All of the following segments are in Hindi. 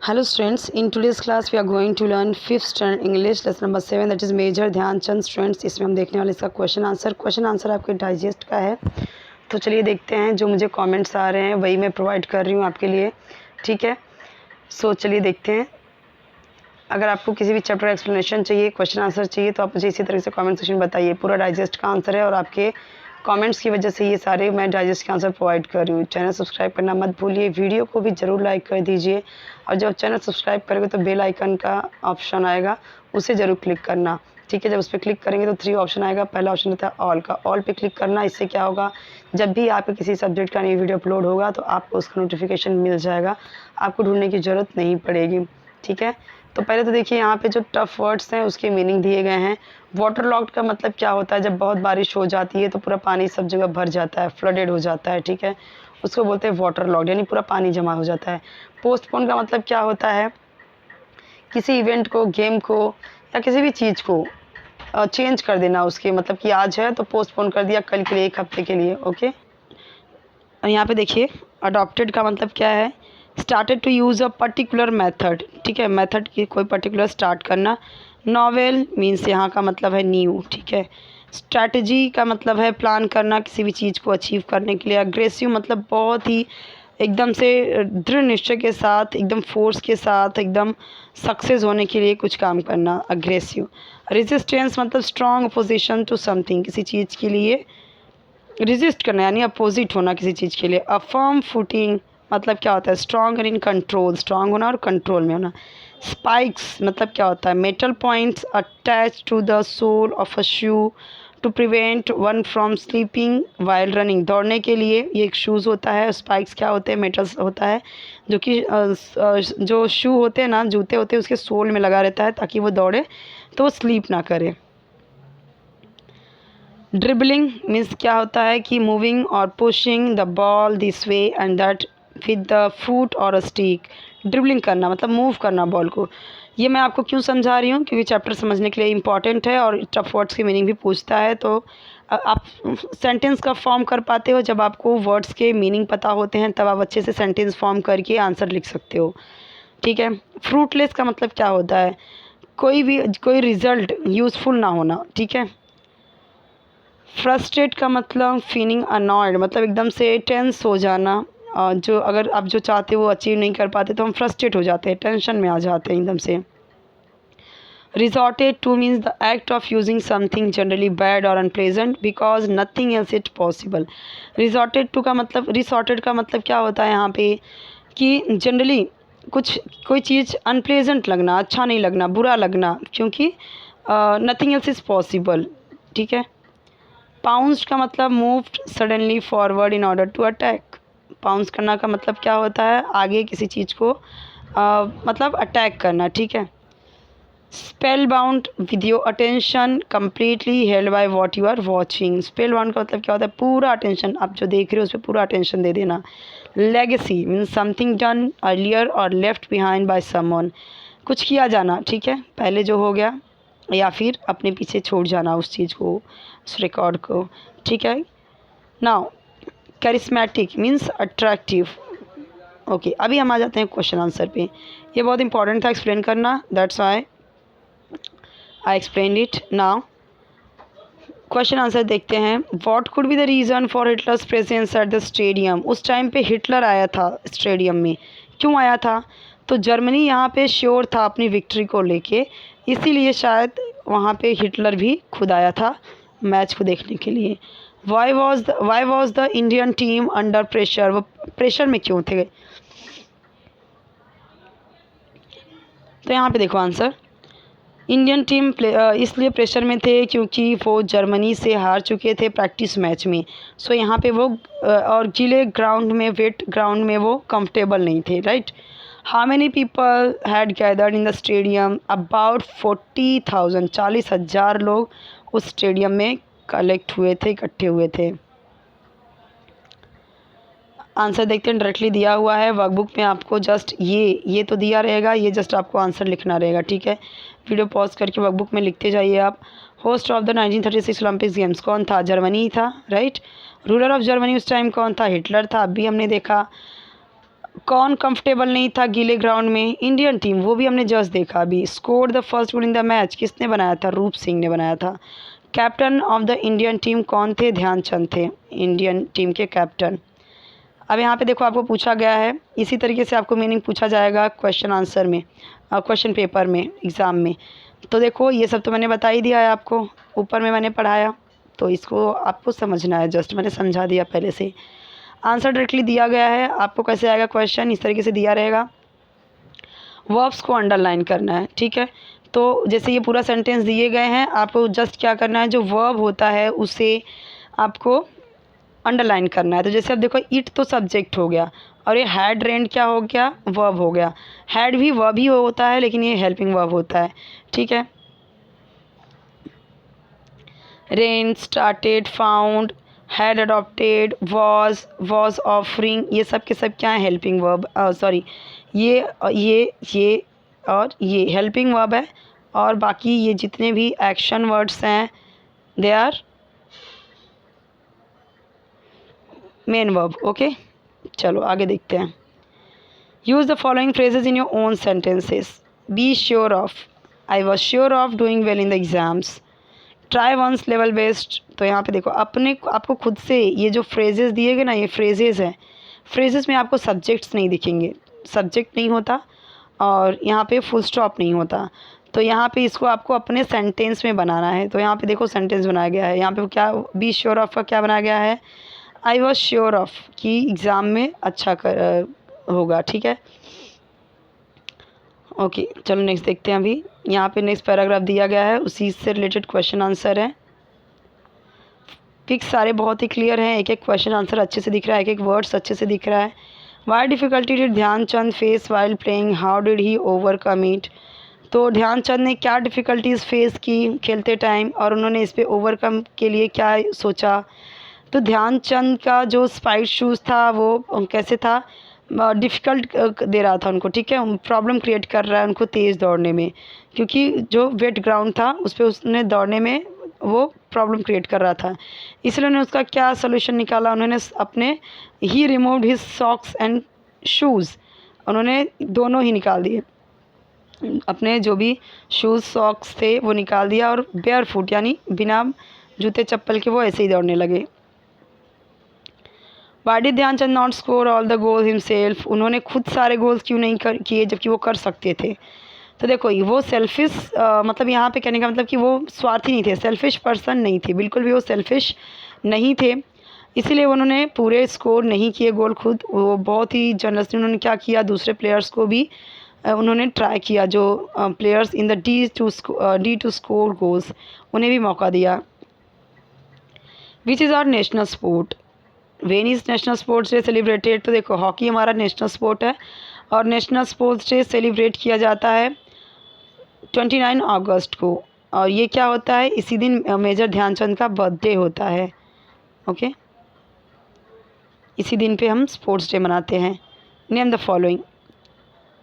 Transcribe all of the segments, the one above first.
Hello students, in today's class we are going to learn 5th standard English lesson number 7 that is major Dhyanchand students. इसमें हम देखने वाले इसका क्वेश्चन आंसर आपके डाइजेस्ट का है। तो चलिए देखते हैं, जो मुझे कमेंट्स आ रहे हैं वही मैं प्रोवाइड कर रही हूँ आपके लिए, ठीक है। सो चलिए देखते हैं। अगर आपको किसी भी चैप्टर का एक्सप्लेनेशन चाहिए, क्वेश्चन आंसर चाहिए, तो आप मुझे इसी तरह से कमेंट सेक्शन बताइए। पूरा डाइजेस्ट का आंसर है और आपके कमेंट्स की वजह से ये सारे मैं डाइजेस्ट के आंसर प्रोवाइड कर रही हूँ। चैनल सब्सक्राइब करना मत भूलिए, वीडियो को भी ज़रूर लाइक कर दीजिए और जब चैनल सब्सक्राइब करेंगे तो बेल आइकन का ऑप्शन आएगा, उसे ज़रूर क्लिक करना, ठीक है। जब उस पर क्लिक करेंगे तो 3 ऑप्शन आएगा। पहला ऑप्शन होता है ऑल का, ऑल पे क्लिक करना। इससे क्या होगा, जब भी आपके किसी सब्जेक्ट का नई वीडियो अपलोड होगा तो आपको उसका नोटिफिकेशन मिल जाएगा, आपको ढूंढने की ज़रूरत नहीं पड़ेगी, ठीक है। तो पहले तो देखिए यहाँ पे जो टफ वर्ड्स हैं उसके मीनिंग दिए गए हैं। वाटर लॉक्ड का मतलब क्या होता है, जब बहुत बारिश हो जाती है तो पूरा पानी सब जगह भर जाता है, फ्लडेड हो जाता है, ठीक है, उसको बोलते हैं वाटर लॉक्ड, यानी पूरा पानी जमा हो जाता है। पोस्टपोन का मतलब क्या होता है, किसी इवेंट को, गेम को या किसी भी चीज़ को चेंज कर देना, उसके मतलब कि आज है तो पोस्टपोन कर दिया कल के लिए, 1 हफ्ते के लिए, ओके। और यहाँ पे देखिए अडॉप्टेड का मतलब क्या है, started to use a particular method, ठीक है, मेथड की कोई पर्टिकुलर स्टार्ट करना। नॉवेल मीन्स यहाँ का मतलब है न्यू, ठीक है। स्ट्रैटेजी का मतलब है प्लान करना किसी भी चीज़ को अचीव करने के लिए। अग्रेसिव मतलब बहुत ही एकदम से दृढ़ निश्चय के साथ, एकदम फोर्स के साथ, एकदम सक्सेस होने के लिए कुछ काम करना, अग्रेसिव। रेजिस्टेंस मतलब स्ट्रॉन्ग अपोजिशन टू समथिंग, किसी चीज़ के लिए रेजिस्ट करना यानी अपोजिट होना किसी चीज़ के लिए। अ फर्म फुटिंग मतलब क्या होता है, strong and in control, strong होना और कंट्रोल में होना। स्पाइक्स मतलब क्या होता है, metal points attach to the sole of a shoe to prevent one from slipping while running, दौड़ने के लिए ये एक शूज़ होता है। स्पाइक्स क्या होते हैं, मेटल्स होता है जो कि जो शू होते हैं ना, जूते होते हैं, उसके सोल में लगा रहता है ताकि वो दौड़े तो वो स्लीप ना करे। ड्रिबलिंग मीन्स क्या होता है कि मूविंग और pushing the ball this way and that with the foot और अ स्टिक। ड्रिबलिंग करना मतलब मूव करना बॉल को। ये मैं आपको क्यों समझा रही हूँ, क्योंकि चैप्टर समझने के लिए इंपॉर्टेंट है और टफ वर्ड्स की मीनिंग भी पूछता है। तो आप सेंटेंस का फॉर्म कर पाते हो जब आपको वर्ड्स के मीनिंग पता होते हैं, तब आप अच्छे से सेंटेंस फॉर्म करके आंसर लिख सकते हो, ठीक है। फ्रूटलेस का मतलब क्या होता है, कोई रिजल्ट यूज़फुल ना होना, ठीक है। फ्रस्ट्रेट का मतलब फीलिंग अनॉयड, मतलब एकदम से टेंस हो जाना। जो अगर आप जो चाहते हो वो अचीव नहीं कर पाते तो हम फ्रस्ट्रेट हो जाते हैं, टेंशन में आ जाते हैं एकदम से। Resorted to means the act of using something generally bad और unplesant because nothing else it possible. Resorted to का मतलब, रिसॉर्टेड का मतलब क्या होता है यहाँ पे कि जनरली कोई चीज़ अनप्लेजेंट लगना, अच्छा नहीं लगना, बुरा लगना, क्योंकि नथिंग एल्स इज़ पॉसिबल, ठीक है। पाउंस्ड का मतलब moved suddenly forward in order to attack. Pounce करना का मतलब क्या होता है, आगे किसी चीज़ को मतलब अटैक करना, ठीक है। Spell bound with your attention completely held by what you are watching. Spell bound का मतलब क्या होता है, पूरा अटेंशन, आप जो देख रहे हो उस पर पूरा अटेंशन दे देना। Legacy means something done earlier और लेफ्ट बिहाइंड बाय समवन, कुछ किया जाना, ठीक है, पहले जो हो गया या फिर अपने पीछे छोड़ जाना उस चीज़ को, उस रिकॉर्ड को, ठीक है। Now charismatic means attractive, okay. अभी हम आ जाते हैं क्वेश्चन आंसर पे। ये बहुत इंपॉर्टेंट था एक्सप्लेन करना, that's why I explain it. Now question answer देखते हैं। What could be the reason for Hitler's presence at the stadium. उस टाइम पे हिटलर आया था स्टेडियम में, क्यों आया था, तो जर्मनी यहाँ पे श्योर था अपनी विक्ट्री को लेके, इसीलिए शायद वहाँ पे हिटलर भी खुद आया था मैच को देखने के लिए। Why was the Indian team under pressure, वो प्रेशर में क्यों थे, तो यहाँ पे देखो आंसर, इंडियन टीम इसलिए प्रेशर में थे क्योंकि वो जर्मनी से हार चुके थे प्रैक्टिस मैच में। सो यहाँ पे वो और गीले ग्राउंड में, वेट ग्राउंड में वो कंफर्टेबल नहीं थे, right. How many people had gathered in the stadium, about 40,000, 40,000 लोग उस स्टेडियम में कलेक्ट हुए थे, इकट्ठे हुए थे। आंसर देखते हैं, डायरेक्टली दिया हुआ है वर्कबुक में आपको, जस्ट ये तो दिया रहेगा, ये जस्ट आपको आंसर लिखना रहेगा, ठीक है। वीडियो पॉज करके वर्कबुक में लिखते जाइए आप। Host of the 1936 Olympics games कौन था, जर्मनी ही था, राइट। रूलर ऑफ जर्मनी उस टाइम कौन था, हिटलर था, अभी हमने देखा। कौन कंफर्टेबल नहीं था गीले ग्राउंड में? इंडियन टीम, वो भी हमने जस्ट देखा अभी। Score the first goal in the match, किसने बनाया था? रूप सिंह ने बनाया था। Captain of the Indian team कौन थे? ध्यानचंद थे इंडियन टीम के कैप्टन। अब यहाँ पे देखो आपको पूछा गया है, इसी तरीके से आपको मीनिंग पूछा जाएगा क्वेश्चन आंसर में, क्वेश्चन पेपर में, एग्ज़ाम में। तो देखो ये सब तो मैंने बता ही दिया है आपको, ऊपर में मैंने पढ़ाया, तो इसको आपको समझना है, जस्ट मैंने समझा दिया पहले से। आंसर डायरेक्टली दिया गया है, आपको कैसे आएगा क्वेश्चन, इस तरीके से दिया रहेगा। वर्ब्स को अंडरलाइन करना है, ठीक है। तो जैसे ये पूरा सेंटेंस दिए गए हैं, आपको जस्ट क्या करना है, जो वर्ब होता है उसे आपको अंडरलाइन करना है। तो जैसे अब देखो, इट तो सब्जेक्ट हो गया, और ये हैड रेंड क्या हो गया? वर्ब हो गया। हैड भी वर्ब ही होता है, लेकिन ये हेल्पिंग वर्ब होता है, ठीक है। Rain, started, found, had adopted, was offering, ये सब के सब क्या है? हेल्पिंग वर्ब, सॉरी, ये और ये हेल्पिंग वर्ब है, और बाकी ये जितने भी एक्शन वर्ड्स हैं they are main verb, okay. चलो आगे देखते हैं। Use the following phrases in your own sentences. Be sure of, I was sure of doing well in the exams. Try one's level best, तो यहाँ पे देखो आपको खुद से ये जो फ्रेजेस दिए गए ना, ये फ्रेजेस हैं। फ्रेजेस में आपको सब्जेक्ट्स नहीं दिखेंगे, सब्जेक्ट नहीं होता, और यहाँ पे फुल स्टॉप नहीं होता। तो यहाँ पे इसको आपको अपने सेंटेंस में बनाना है। तो यहाँ पे देखो सेंटेंस बनाया गया है, यहाँ पे क्या बी श्योर ऑफ का क्या बनाया गया है? आई वॉज श्योर ऑफ कि एग्ज़ाम में अच्छा होगा, ठीक है। ओके चलो नेक्स्ट देखते हैं। अभी यहाँ पे नेक्स्ट पैराग्राफ दिया गया है, उसी से रिलेटेड क्वेश्चन आंसर है। पिक्स सारे बहुत ही क्लियर हैं, एक एक क्वेश्चन आंसर अच्छे से दिख रहा है, एक एक वर्ड्स अच्छे से दिख रहा है। Why difficulty did Dhyanchand face while playing, how did he overcome it. तो ध्यानचंद ने क्या डिफ़िकल्टीज़ फेस की खेलते टाइम, और उन्होंने इस पर ओवरकम के लिए क्या सोचा। तो ध्यानचंद का जो स्पाइड शूज़ था वो कैसे था? डिफ़िकल्ट दे रहा था उनको, ठीक है, प्रॉब्लम क्रिएट कर रहा है उनको तेज़ दौड़ने में, क्योंकि जो वेट ग्राउंड था उस पर उसने दौड़ने में वो प्रॉब्लम क्रिएट कर रहा था। इसलिए उन्होंने उसका क्या सोल्यूशन निकाला? उन्होंने अपने ही removed his socks and shoes, उन्होंने दोनों ही निकाल दिए, अपने जो भी शूज़ सॉक्स थे वो निकाल दिया, और बेयर फुट यानी बिना जूते चप्पल के वो ऐसे ही दौड़ने लगे। Why did Dhyanchand not score all the goals himself, उन्होंने खुद सारे गोल्स क्यों नहीं किए जबकि वो कर सकते थे। तो देखो वो सेल्फिश, मतलब यहाँ पे कहने का मतलब कि वो स्वार्थी नहीं थे, सेल्फिश पर्सन नहीं थे, बिल्कुल भी वो सेल्फिश नहीं थे, इसीलिए उन्होंने पूरे स्कोर नहीं किए गोल खुद। वो बहुत ही जनरसली उन्होंने क्या किया, दूसरे प्लेयर्स को भी उन्होंने ट्राई किया, जो players in the D to score goals, उन्हें भी मौका दिया। Which is our national sport, when is national sports day celebrated. तो देखो हॉकी हमारा नेशनल स्पोर्ट है, और नेशनल स्पोर्ट्स डे सेलिब्रेट किया जाता है 29 अगस्त को, और ये क्या होता है, इसी दिन मेजर ध्यानचंद का बर्थडे होता है, ओके। इसी दिन पे हम स्पोर्ट्स डे मनाते हैं। Name the following.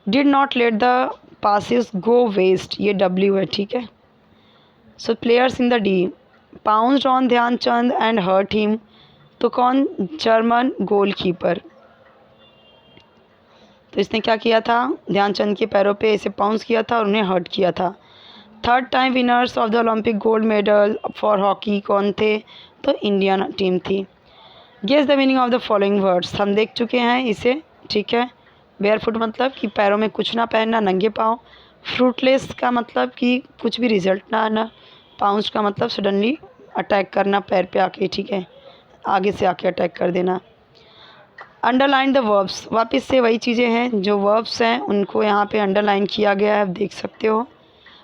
Did not let the passes go waste, ये डब्ल्यू है, ठीक है। So players in the D, pounced on Dhyanchand and hurt him, तो कौन? German goalkeeper. तो इसने क्या किया था, ध्यानचंद के पैरों पे इसे पाउंस किया था और उन्हें हर्ट किया था। Third time winners of the Olympic gold medal for hockey कौन थे? तो इंडियन टीम थी। Guess the meaning of the following words, हम देख चुके हैं इसे, ठीक है। बेयरफुट मतलब कि पैरों में कुछ ना पहनना, नंगे पाँव। फ्रूटलेस का मतलब कि कुछ भी रिजल्ट ना आना। पाउंस का मतलब सडनली अटैक करना पैर पे आके, ठीक है, आगे से आके अटैक कर देना। अंडरलाइन द वर्ब्स, वापस से वही चीज़ें हैं, जो वर्ब्स हैं उनको यहाँ पे अंडरलाइन किया गया है, आप देख सकते हो।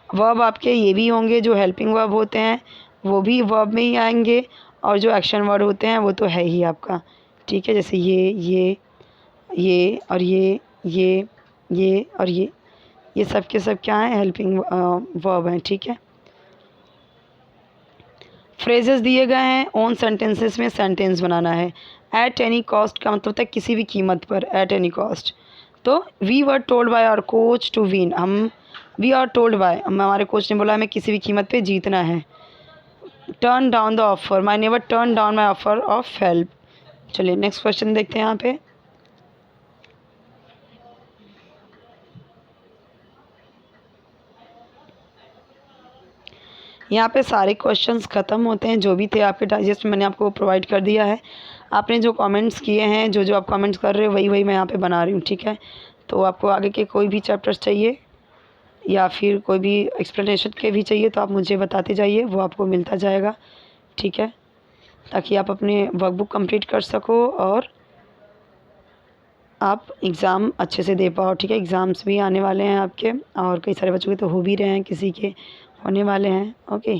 वर्ब आपके ये भी होंगे जो हेल्पिंग वर्ब होते हैं, वो भी वर्ब में ही आएंगे, और जो एक्शन वर्ड होते हैं वो तो है ही आपका, ठीक है। जैसे ये और ये और ये सब के सब क्या है? हेल्पिंग वर्ब हैं, ठीक है। फ्रेजेस दिए गए हैं, ओन सेंटेंसेस में सेंटेंस बनाना है। एट एनी कॉस्ट का मतलब होता है किसी भी कीमत पर, एट एनी कॉस्ट। तो we were told by our coach to win, we are told by, हमारे कोच ने बोला हमें किसी भी कीमत पे जीतना है। Turn down the offer, my never turn down my offer of help. चलिए नेक्स्ट क्वेश्चन देखते हैं यहाँ पे। यहाँ पे सारे क्वेश्चंस ख़त्म होते हैं, जो भी थे आपके डाइजेस्ट मैंने आपको प्रोवाइड कर दिया है। आपने जो कमेंट्स किए हैं, जो आप कमेंट्स कर रहे हो वही मैं यहाँ पे बना रही हूँ, ठीक है। तो आपको आगे के कोई भी चैप्टर्स चाहिए या फिर कोई भी एक्सप्लेनेशन के भी चाहिए तो आप मुझे बताते जाइए, वो आपको मिलता जाएगा, ठीक है, ताकि आप अपने वर्कबुक कंप्लीट कर सको और आप एग्ज़ाम अच्छे से दे पाओ, ठीक है। एग्ज़ाम्स भी आने वाले हैं आपके, और कई सारे बच्चों के तो हो भी रहे हैं, किसी के होने वाले हैं। ओके।